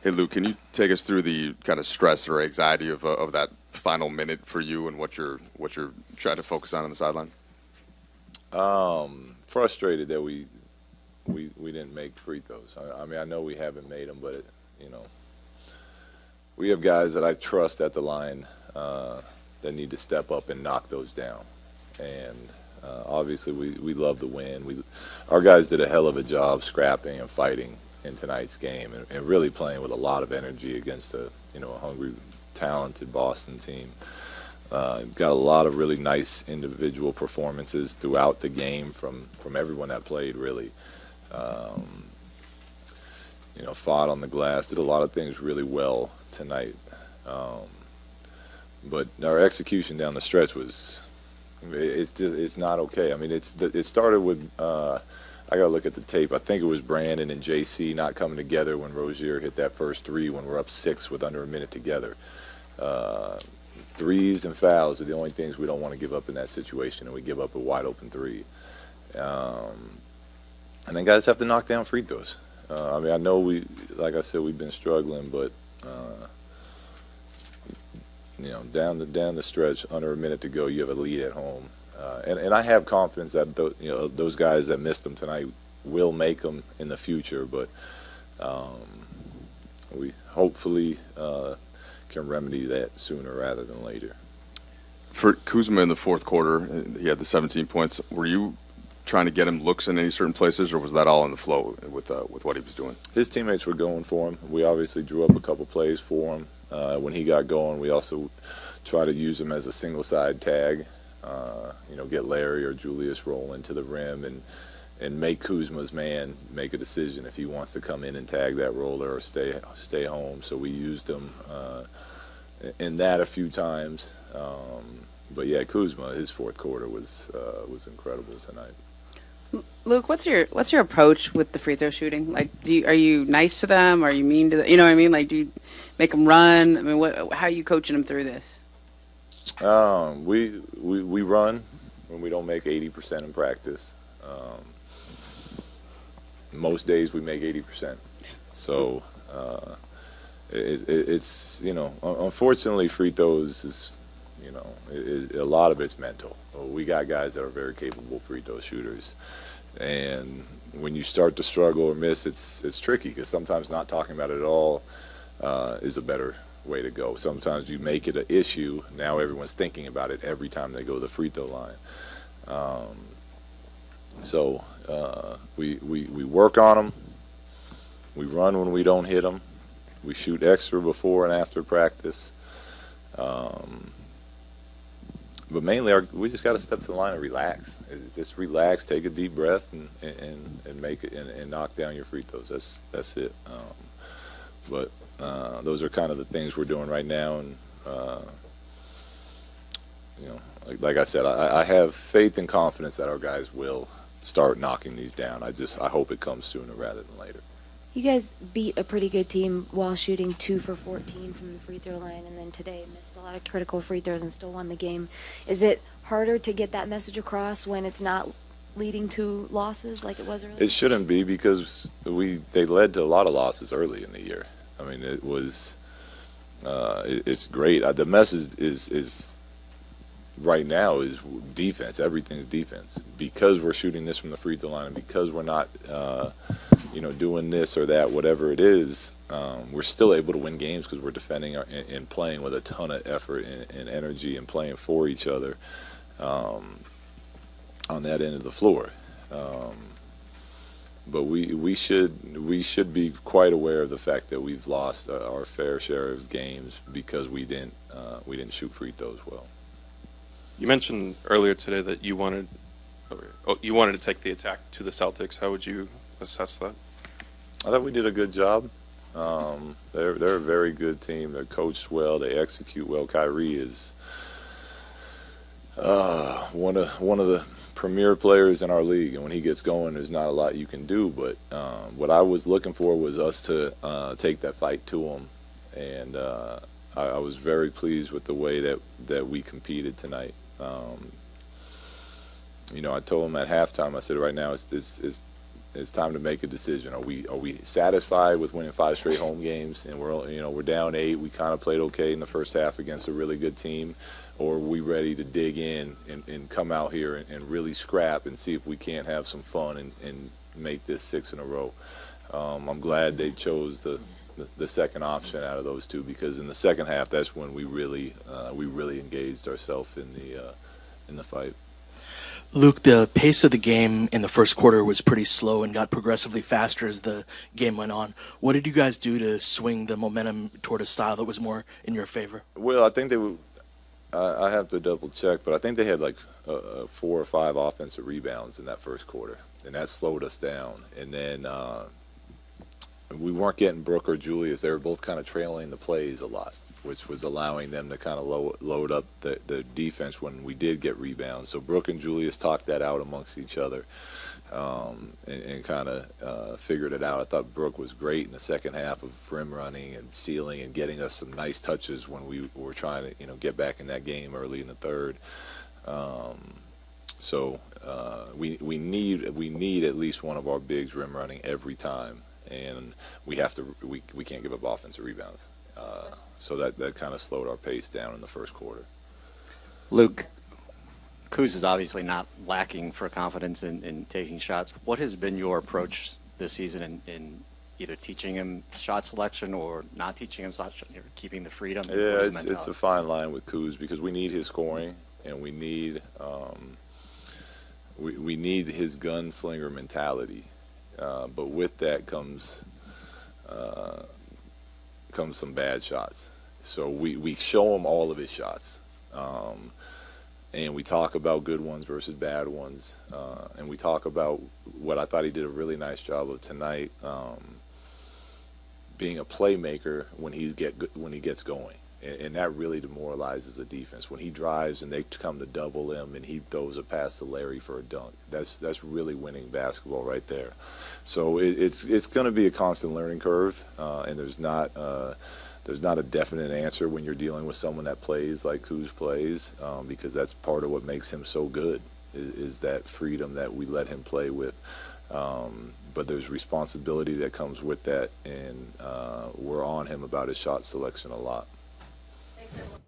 Hey, Luke, can you take us through the kind of stress or anxiety of that final minute for you and what you're trying to focus on the sideline? Frustrated that we didn't make free throws. I mean, I know we haven't made them, but you know, we have guys that I trust at the line that need to step up and knock those down. And obviously, we love the win. Our guys did a hell of a job scrapping and fighting in tonight's game, and really playing with a lot of energy against a hungry, talented Boston team. Got a lot of really nice individual performances throughout the game from everyone that played. Really, um, fought on the glass, did a lot of things really well tonight. Um, but our execution down the stretch it's not okay. I mean, it started with I got to look at the tape. I think it was Brandon and JC not coming together when Rozier hit that first three when we're up six with under a minute together. Uh, Threes and fouls are the only things we don't want to give up in that situation, and we give up a wide open three. Um, and then guys have to knock down free throws. I mean, I know like I said, we've been struggling, but down the stretch, under a minute to go, you have a lead at home, and I have confidence that those guys that missed them tonight will make them in the future, but um, we hopefully can remedy that sooner rather than later. For Kuzma in the fourth quarter, he had the 17 points. Were you trying to get him looks in any certain places, or was that all in the flow with what he was doing? His teammates were going for him. We obviously drew up a couple plays for him. When he got going, we also try to use him as a single side tag. Get Larry or Julius rolling to the rim and make Kuzma's man make a decision if he wants to come in and tag that roller or stay home. So we used him in that a few times. But yeah, Kuzma, his fourth quarter was incredible tonight. Luke, what's your approach with the free throw shooting? Like, are you nice to them? Are you mean to them? You know what I mean? Like, do you make them run? I mean, how are you coaching them through this? We run when we don't make 80% in practice. Most days we make 80%. So it's unfortunately free throws is a lot of it's mental. We got guys that are very capable free throw shooters, and when you start to struggle or miss, it's tricky because sometimes not talking about it at all is a better way to go. Sometimes you make it an issue. Now everyone's thinking about it every time they go to the free throw line. So we work on them. We run when we don't hit them. We shoot extra before and after practice. But mainly, we just got to step to the line and relax. Just relax, take a deep breath, and make it and knock down your free throws. That's it. But those are kind of the things we're doing right now, and like I said, I have faith and confidence that our guys will start knocking these down. I hope it comes sooner rather than later. You guys beat a pretty good team while shooting 2 for 14 from the free throw line, and then today missed a lot of critical free throws and still won the game. Is it harder to get that message across when it's not leading to losses like it was earlier? It shouldn't be because they led to a lot of losses early in the year. I mean, it was it's great. The message is right now is defense. Everything's defense because we're shooting this from the free throw line, and because we're not doing this or that, whatever it is, we're still able to win games because we're defending and playing with a ton of effort and energy and playing for each other on that end of the floor. But we should be quite aware of the fact that we've lost our fair share of games because we didn't shoot free throws well. You mentioned earlier today that you wanted to take the attack to the Celtics. How would you assess that? I thought we did a good job. They're a very good team. They're coached well. They execute well. Kyrie is one of the premier players in our league, and when he gets going, there's not a lot you can do. But what I was looking for was us to take that fight to him, and I was very pleased with the way that we competed tonight. I told him at halftime, I said, right now it's It's time to make a decision. Are we satisfied with winning 5 straight home games, and we're down 8? We kind of played okay in the first half against a really good team, or are we ready to dig in and come out here and really scrap and see if we can't have some fun and make this 6 in a row? I'm glad they chose the second option out of those two, because in the second half, that's when we really engaged ourselves in the fight. Luke, the pace of the game in the first quarter was pretty slow and got progressively faster as the game went on. What did you guys do to swing the momentum toward a style that was more in your favor? Well, I think I have to double check, but I think they had like 4 or 5 offensive rebounds in that first quarter, and that slowed us down. And then we weren't getting Brooke or Julius. They were both kind of trailing the plays a lot, which was allowing them to kind of load up the defense when we did get rebounds. So Brooke and Julius talked that out amongst each other and kind of figured it out. I thought Brooke was great in the second half of rim running and sealing and getting us some nice touches when we were trying to get back in that game early in the third. So we need at least one of our bigs rim running every time, and we can't give up offensive rebounds. So that kind of slowed our pace down in the first quarter. Luke, Kuz is obviously not lacking for confidence in taking shots. What has been your approach this season in either teaching him shot selection or not teaching him shot, keeping the freedom? Yeah, it's a fine line with Kuz, because we need his scoring, and we need we need his gunslinger mentality. But with that comes some bad shots. So we show him all of his shots. And we talk about good ones versus bad ones. And we talk about what I thought he did a really nice job of tonight, being a playmaker when he gets going. And that really demoralizes the defense. When he drives and they come to double him and he throws a pass to Larry for a dunk, that's really winning basketball right there. So it's going to be a constant learning curve, and there's not a definite answer when you're dealing with someone that plays like Kuz plays, because that's part of what makes him so good is that freedom that we let him play with. But there's responsibility that comes with that, and we're on him about his shot selection a lot. Thanks, everyone.